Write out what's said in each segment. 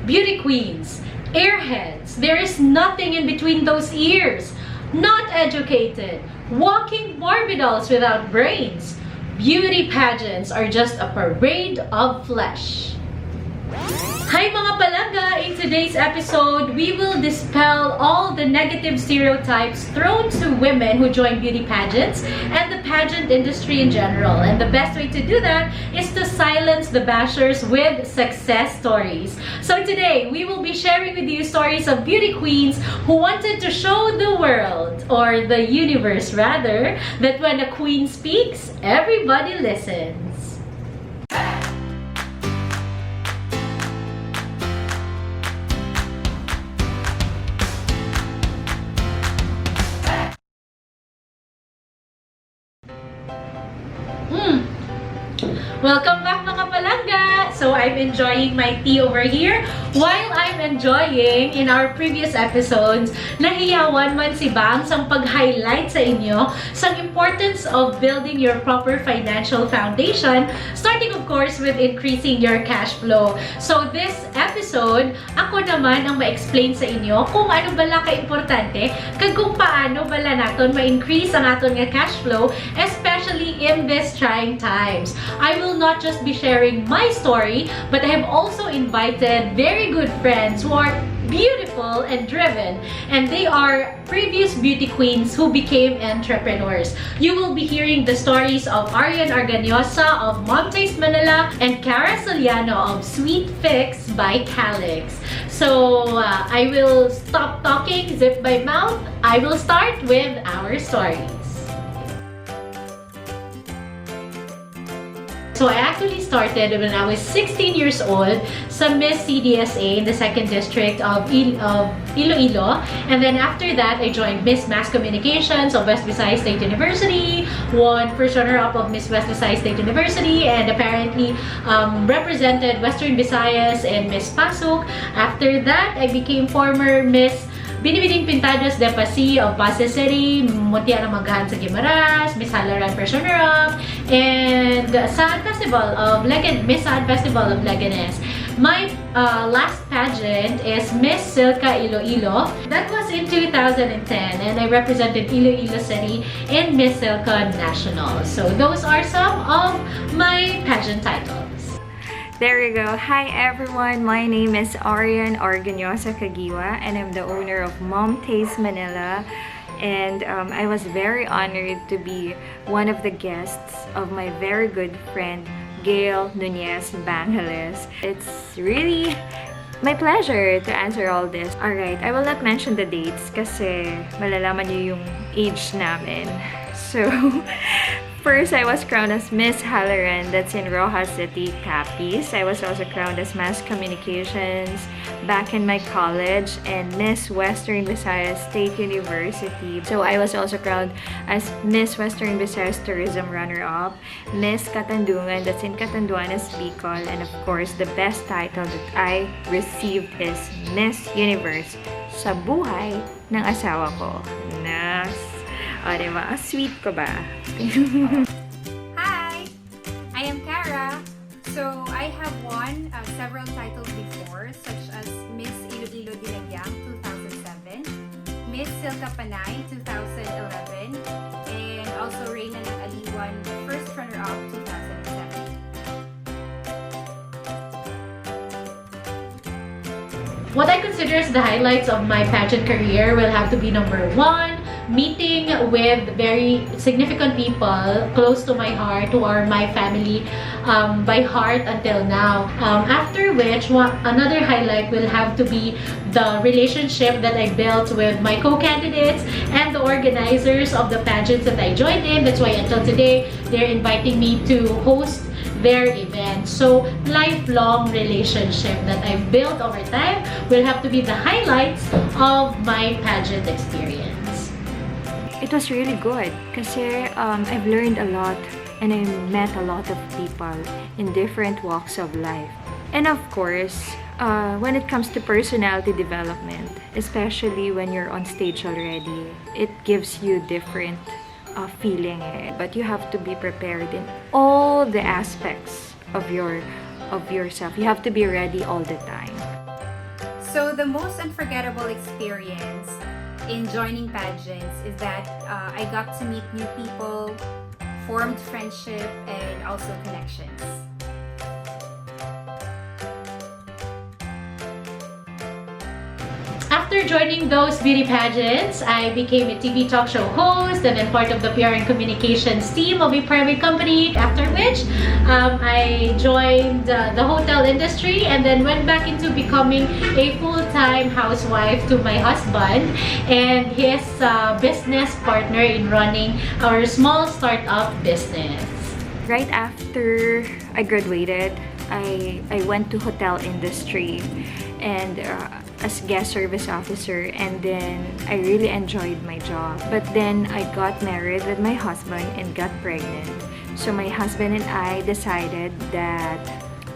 beauty queens, airheads. There is nothing in between those ears. Not educated, walking Barbie dolls without brains. Beauty pageants are just a parade of flesh. Hi mga palangga! In today's episode, we will dispel all the negative stereotypes thrown to women who join beauty pageants and the pageant industry in general. And the best way to do that is to silence the bashers with success stories. So today, we will be sharing with you stories of beauty queens who wanted to show the world, or the universe rather, that when a queen speaks, everybody listens. Welcome back mga palangga! So I'm enjoying my tea over here while I'm enjoying in our previous episodes nahiyawan man si Bangs ang pag-highlight sa inyo sa importance of building your proper financial foundation, starting of course with increasing your cash flow. So this episode, ako naman ang ma-explain sa inyo kung ano bala ka-importante kag kung paano bala naton ma-increase ang aton nga cash flow, especially in these trying times. I will not just be sharing my story, but I have also invited very good friends who are beautiful and driven, and they are previous beauty queens who became entrepreneurs. You will be hearing the stories of Arian Arganiosa of Taste Manila and Cara Soliano of Sweet Fix by Calix. So I will stop talking, zip my mouth. I will start with our stories. So I actually started when I was 16 years old sa Miss CDSA in the 2nd District of Iloilo. And then after that, I joined Miss Mass Communications of West Visayas State University, won first runner-up of Miss West Visayas State University, and apparently represented Western Visayas and Miss Pasuk. After that, I became former Miss Binibining Pintados de Pasi of Pasay City, Muntia ng Magahan sa Guimaras, Miss Halaran First Runner-Up, and Saan Festival of Miss Saan Festival of Leganes. My last pageant is Miss Silka Iloilo. That was in 2010, and I represented Iloilo City in Miss Silka National. So those are some of my pageant titles. There you go. Hi everyone, my name is Arian Arganiosa Kagiwa and I'm the owner of Taste Manila, and I was very honored to be one of the guests of my very good friend Gail Nunez Bangeles. It's really my pleasure to answer all this. Alright, I will not mention the dates kasi malalaman niyo yung age namin. So, first, I was crowned as Miss Halaran, that's in Rojas City, Capiz. I was also crowned as Mass Communications back in my college, and Miss Western Visayas State University. So I was also crowned as Miss Western Visayas Tourism Runner-Up, Miss Katandungan, that's in Catanduanes, Bicol, and of course, the best title that I received is Miss Universe sa buhay ng asawa ko. Nice! O, diba? Sweet ko ba? Hi! I am Cara. So, I have won several titles before, such as Miss Iloilo Dinagyang 2007, Miss Silka Panay 2011, and also Reyna ng Aliwan first runner-up 2007. What I consider as the highlights of my pageant career will have to be number 1, meeting with very significant people close to my heart who are my family by heart until now. After which, another highlight will have to be the relationship that I built with my co-candidates and the organizers of the pageants that I joined in. That's why until today, they're inviting me to host their event. So, lifelong relationship that I've built over time will have to be the highlights of my pageant experience. It was really good kasi I've learned a lot and I met a lot of people in different walks of life. And of course, when it comes to personality development, especially when you're on stage already, it gives you different feeling. But you have to be prepared in all the aspects of yourself. You have to be ready all the time. So the most unforgettable experience in joining pageants is that I got to meet new people, formed friendship, and also connections. After joining those beauty pageants, I became a TV talk show host and then part of the PR and communications team of a private company. After which, I joined the hotel industry and then went back into becoming a full-time housewife to my husband and his business partner in running our small startup business. Right after I graduated, I went to hotel industry and as guest service officer, and then I really enjoyed my job. But then I got married with my husband and got pregnant. So my husband and I decided that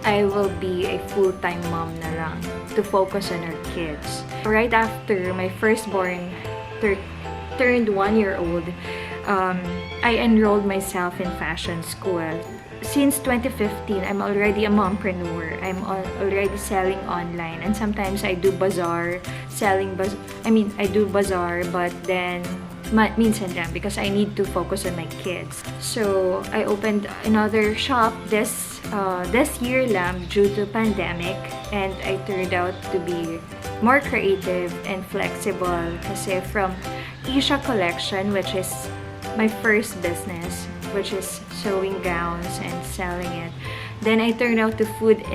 I will be a full-time mom na lang to focus on our kids. Right after my firstborn turned 1 year old, I enrolled myself in fashion school. Since 2015, I'm already a mompreneur. I'm already selling online, and sometimes I do bazaar, I do bazaar, but then minsan lang because I need to focus on my kids. So I opened another shop this year lang due to pandemic, and I turned out to be more creative and flexible kasi from Isha collection, which is my first business, which is sewing gowns and selling it. Then I turned out to food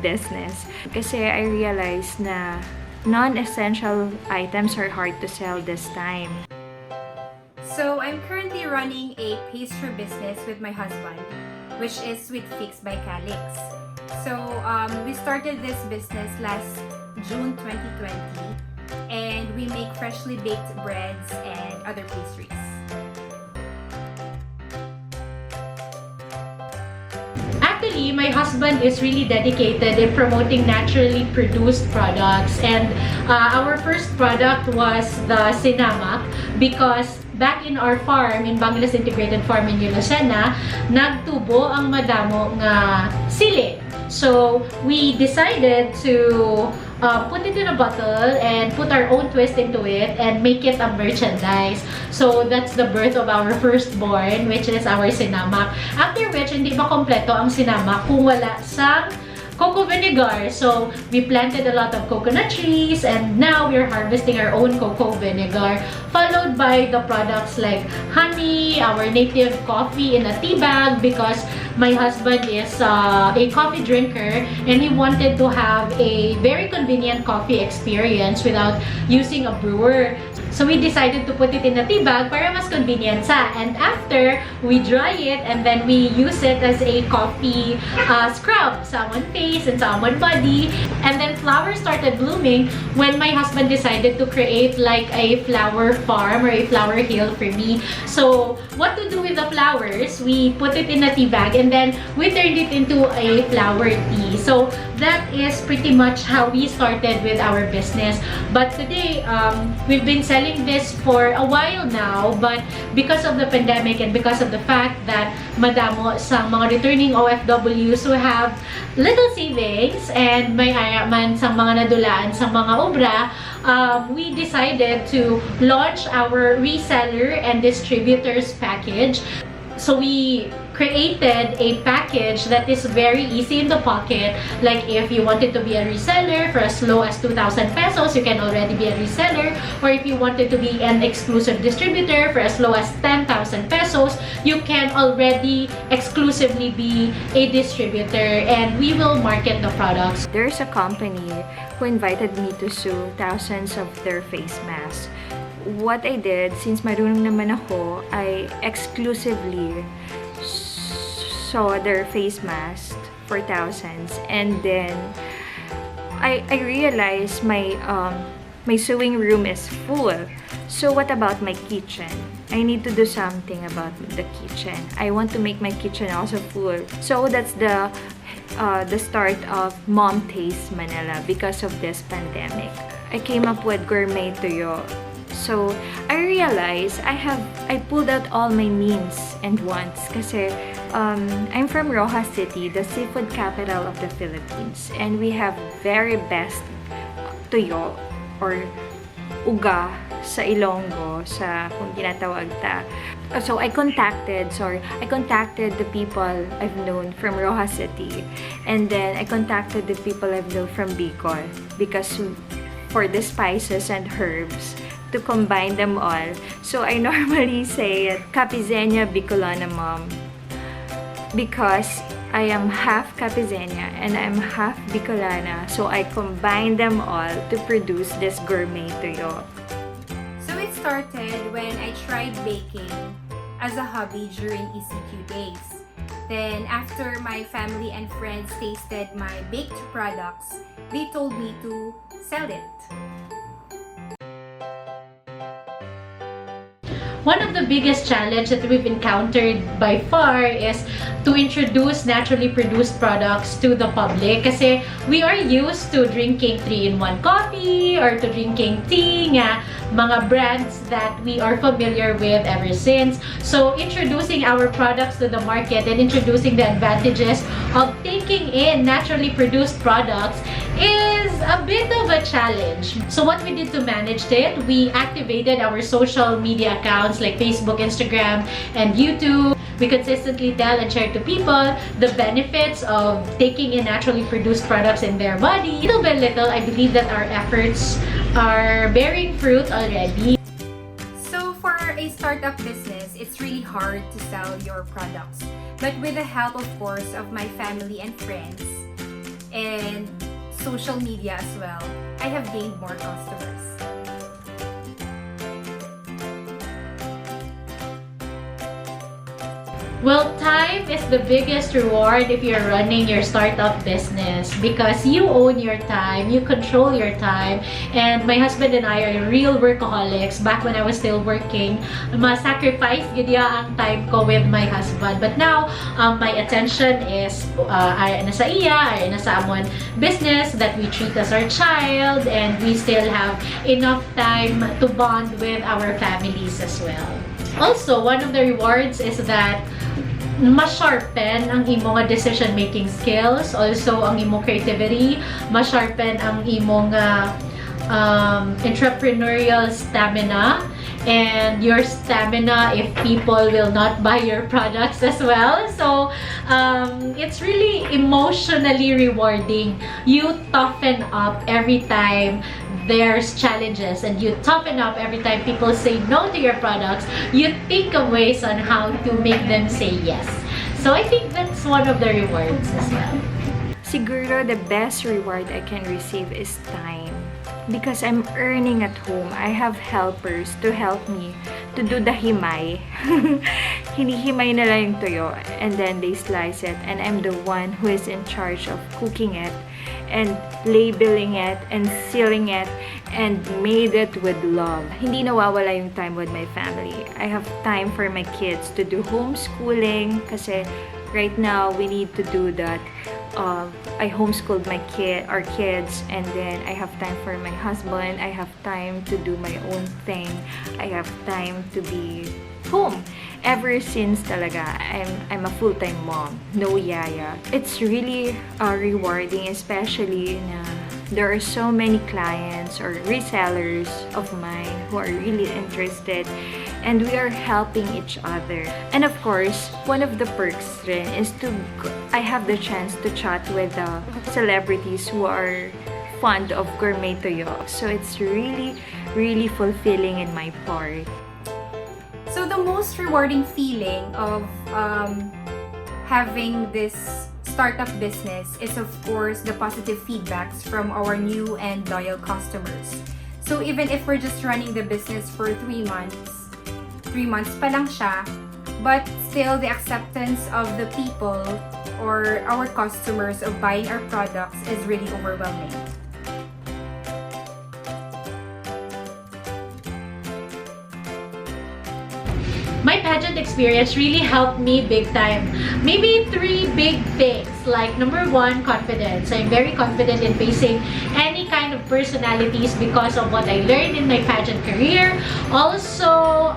business. Kasi I realized na non-essential items are hard to sell this time. So I'm currently running a pastry business with my husband, which is Sweet Fix by Calix. So we started this business last June 2020, and we make freshly baked breads and other pastries. Actually, my husband is really dedicated in promoting naturally produced products, and our first product was the sinamak because back in our farm, in Bangladesh Integrated Farm in Lucena, nagtubo ang madamo nga sili. So we decided to put it in a bottle and put our own twist into it and make it a merchandise. So that's the birth of our firstborn, which is our sinamak. After which, hindi ba kompleto ang sinamak kung wala sa cocoa vinegar. So we planted a lot of coconut trees, and now we're harvesting our own cocoa vinegar, followed by the products like honey, our native coffee in a tea bag, because my husband is a coffee drinker and he wanted to have a very convenient coffee experience without using a brewer. So we decided to put it in a tea bag para mas convenient sa. And after, we dry it and then we use it as a coffee scrub sa amon face and sa amon body. And then flowers started blooming when my husband decided to create like a flower farm or a flower hill for me. So what to do with the flowers? We put it in a tea bag and then we turned it into a flower tea. So that is pretty much how we started with our business. But today, we've been selling this for a while now, but because of the pandemic and because of the fact that madamo sa mga returning OFWs who have little savings and may ayaman sa mga nadulaan sa mga obra, we decided to launch our reseller and distributors package. So we created a package that is very easy in the pocket. Like if you wanted to be a reseller for as low as 2,000 pesos, you can already be a reseller. Or if you wanted to be an exclusive distributor for as low as 10,000 pesos, you can already exclusively be a distributor, and we will market the products. There's a company who invited me to sew thousands of their face masks. What I did, since marunong naman ako, I exclusively saw their face masks for thousands, and then I realized my sewing room is full. So what about my kitchen? I need to do something about the kitchen. I want to make my kitchen also full. So that's the start of Mom Taste Manila because of this pandemic. I came up with gourmet tuyo. So I realized I pulled out all my needs and wants kasi I'm from Rojas City, the seafood capital of the Philippines, and we have very best tuyo or uga sa Ilonggo, sa kung tinatawag ta. So I contacted the people I've known from Rojas City, and then I contacted the people I've known from Bicol, because for the spices and herbs, to combine them all. So I normally say Capizena Bicolana Mom, because I am half Capizena and I'm half Bicolana, so I combine them all to produce this gourmet tuyo. So it started when I tried baking as a hobby during ECQ days. Then after my family and friends tasted my baked products, they told me to sell it. One of the biggest challenges that we've encountered by far is to introduce naturally produced products to the public. Kasi we are used to drinking 3-in-1 coffee or to drinking tea, nga, mga brands that we are familiar with ever since. So introducing our products to the market and introducing the advantages of taking in naturally produced products is a bit of a challenge. So what we did to manage it, we activated our social media accounts like Facebook, Instagram, and YouTube. We consistently tell and share to people the benefits of taking in naturally produced products in their body. Little by little, I believe that our efforts are bearing fruit already. So for a startup business, it's really hard to sell your products. But with the help, of course, of my family and friends and social media as well, I have gained more customers. Well, time is the biggest reward if you're running your startup business, because you own your time, you control your time, and my husband and I are real workaholics. Back when I was still working, ma-sacrifice gidya ang time ko with my husband. But now, my attention is nasa iya, nasa amon business that we treat as our child, and we still have enough time to bond with our families as well. Also, one of the rewards is that ma-sharpen ang imong decision-making skills, also ang imong creativity, ma-sharpen ang imong entrepreneurial stamina, and your stamina if people will not buy your products as well. So, it's really emotionally rewarding. You toughen up every time there's challenges, and you toughen up every time people say no to your products. You think of ways on how to make them say yes. So I think that's one of the rewards as well. Siguro the best reward I can receive is time. Because I'm earning at home, I have helpers to help me to do the himay. Hinihimay na lang yung tuyo, and then they slice it, and I'm the one who is in charge of cooking it and labeling it and sealing it and made it with love. Hindi nawawala yung time with my family. I have time for my kids to do homeschooling, kasi right now we need to do that. I homeschooled our kids, and then I have time for my husband. I have time to do my own thing. I have time to be home. Ever since talaga, I'm a full-time mom, no yaya. It's really rewarding, especially na there are so many clients or resellers of mine who are really interested, and we are helping each other. And of course, one of the perks rin is I have the chance to chat with celebrities who are fond of gourmet tuyo. So it's really, really fulfilling in my part. So the most rewarding feeling of having this startup business is, of course, the positive feedbacks from our new and loyal customers. So even if we're just running the business for 3 months pa lang siya, but still the acceptance of the people or our customers of buying our products is really overwhelming. My pageant experience really helped me big time. Maybe 3 big things. Like, number 1, confidence. I'm very confident in facing any kind of personalities because of what I learned in my pageant career. Also,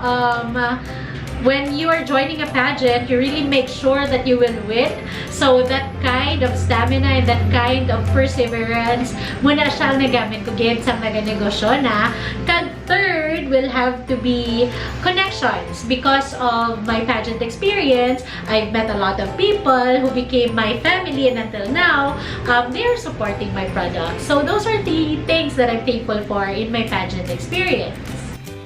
when you are joining a pageant, you really make sure that you will win. So that kind of stamina and that kind of perseverance, muna siyang nagamit ko again sa naganegosyo na. Kag third will have to be connections. Because of my pageant experience, I've met a lot of people who became my family, and until now, they're supporting my product. So those are the things that I'm thankful for in my pageant experience.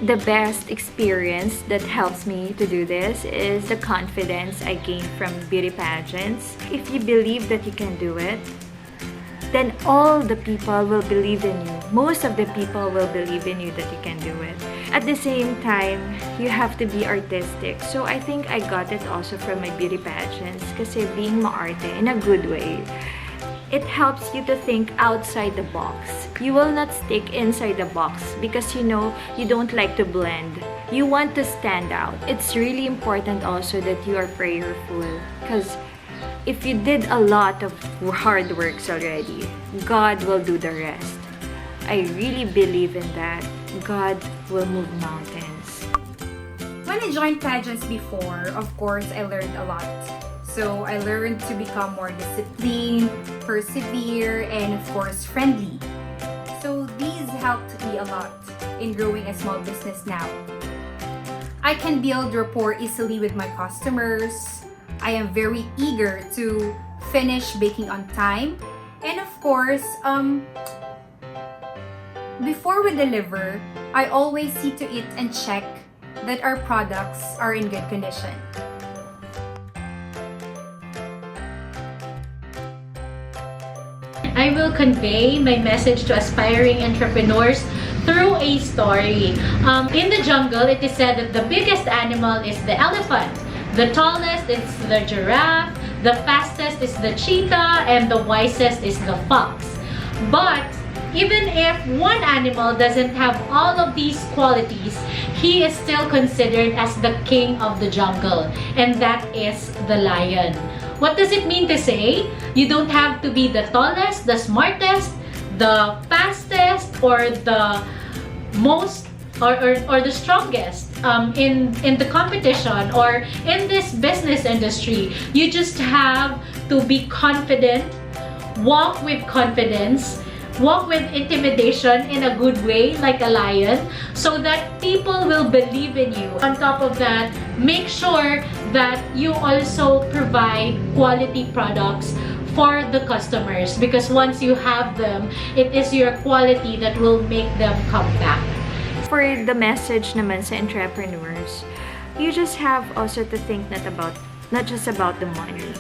The best experience that helps me to do this is the confidence I gained from beauty pageants. If you believe that you can do it, then all the people will believe in you. Most of the people will believe in you that you can do it. At the same time, you have to be artistic. So I think I got it also from my beauty pageants kasi being maarte in a good way. It helps you to think outside the box. You will not stick inside the box because you know you don't like to blend. You want to stand out. It's really important also that you are prayerful because if you did a lot of hard works already, God will do the rest. I really believe in that. God will move mountains. When I joined pageants before, of course, I learned a lot. So I learned to become more disciplined, persevere, and of course, friendly. So these helped me a lot in growing a small business now. I can build rapport easily with my customers. I am very eager to finish baking on time. And of course, before we deliver, I always see to it and check that our products are in good condition. I will convey my message to aspiring entrepreneurs through a story. In the jungle, it is said that the biggest animal is the elephant, the tallest is the giraffe, the fastest is the cheetah, and the wisest is the fox. But even if one animal doesn't have all of these qualities, he is still considered as the king of the jungle, and that is the lion. What does it mean to say? You don't have to be the tallest, the smartest, the fastest, or the most or the strongest in the competition or in this business industry. You just have to be confident, walk with confidence, walk with intimidation in a good way like a lion so that people will believe in you. On top of that, make sure that you also provide quality products for the customers because once you have them, it is your quality that will make them come back. For the message naman sa entrepreneurs, you just have also to think not just about the money.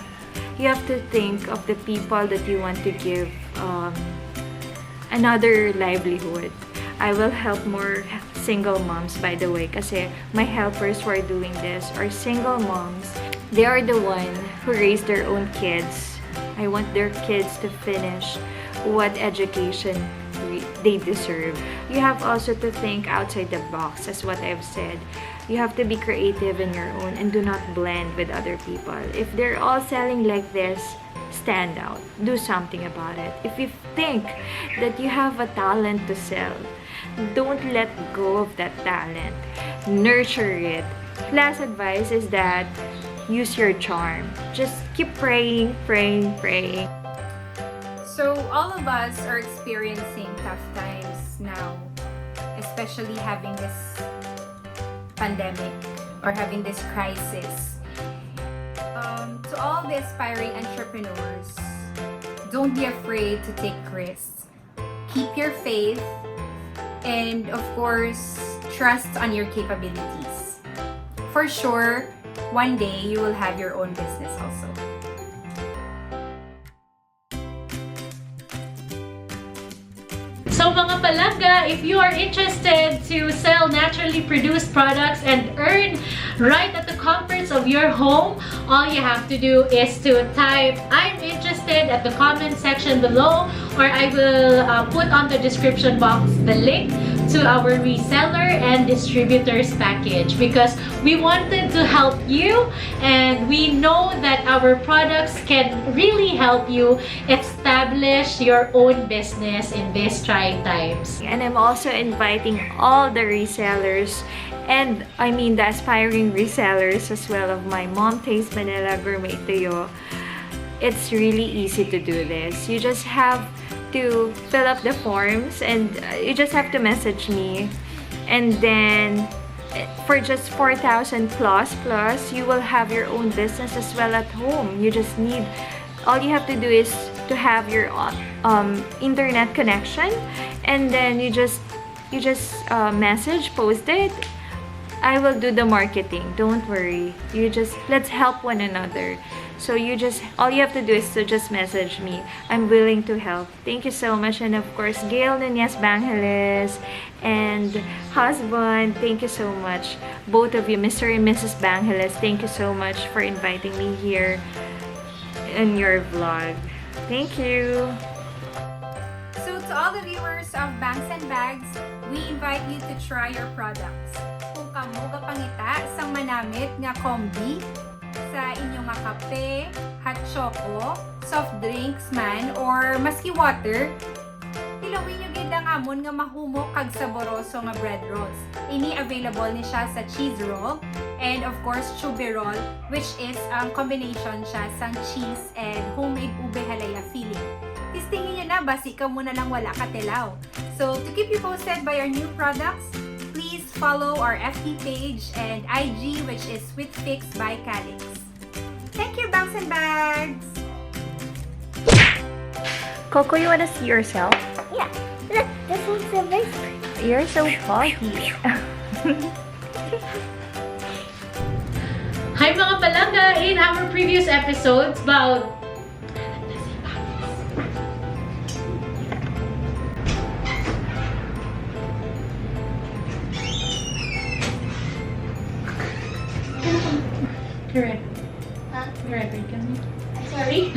You have to think of the people that you want to give another livelihood. I will help more single moms, by the way, kasi my helpers who are doing this are single moms. They are the one who raise their own kids. I want their kids to finish what education they deserve. You have also to think outside the box, as what I've said. You have to be creative in your own and do not blend with other people. If they're all selling like this, stand out. Do something about it. If you think that you have a talent to sell, don't let go of that talent. Nurture it. Last advice is that use your charm. Just keep praying, praying, praying. So all of us are experiencing tough times now, especially having this pandemic or having this crisis. To all the aspiring entrepreneurs, don't be afraid to take risks. Keep your faith and of course, trust on your capabilities. For sure, one day you will have your own business also. So mga palangga, if you are interested to sell naturally produced products and earn right at the comforts of your home, all you have to do is to type "I'm interested" at the comment section below, or I will put on the description box the link to our reseller and distributors package because we wanted to help you and we know that our products can really help you establish your own business in these trying times. And I'm also inviting all the resellers and I mean the aspiring resellers as well of my Mom Taste Manila Gourmet Tuyo. It's really easy to do this. You just have to fill up the forms and you just have to message me, and then for just 4,000 plus you will have your own business as well at home. You just need, all you have to do is to have your internet connection, and then you just message, post it. I will do the marketing, don't worry. Let's help one another. So all you have to do is to just message me. I'm willing to help. Thank you so much. And of course, Gail Nunez Bangeles and husband, thank you so much. Both of you, Mr. and Mrs. Bangeles, thank you so much for inviting me here in your vlog. Thank you. So to all the viewers of Bangs and Bags, we invite you to try your products. Kung kamo kapangita sang manamit nga kombi sa inyong nga kape, hot choco, soft drinks man, or maski water, tilawin nyo gid ang amon nga mahumok kag saboroso nga bread rolls. Ini available ni siya sa cheese roll and of course chube roll, which is ang combination siya sang cheese and homemade ube halaya filling. Tistingin nyo na, basi ka muna lang wala katilaw. So to keep you posted by our new products, please follow our FB page and IG, which is Sweet Fix by Calix. Thank you, Bangs and Bags! Coco, you wanna see yourself? Yeah, look, this one's so nice. You're so foggy. Hi mga palangga! In our previous episodes about You're right. Huh? You're right, can we? Sorry.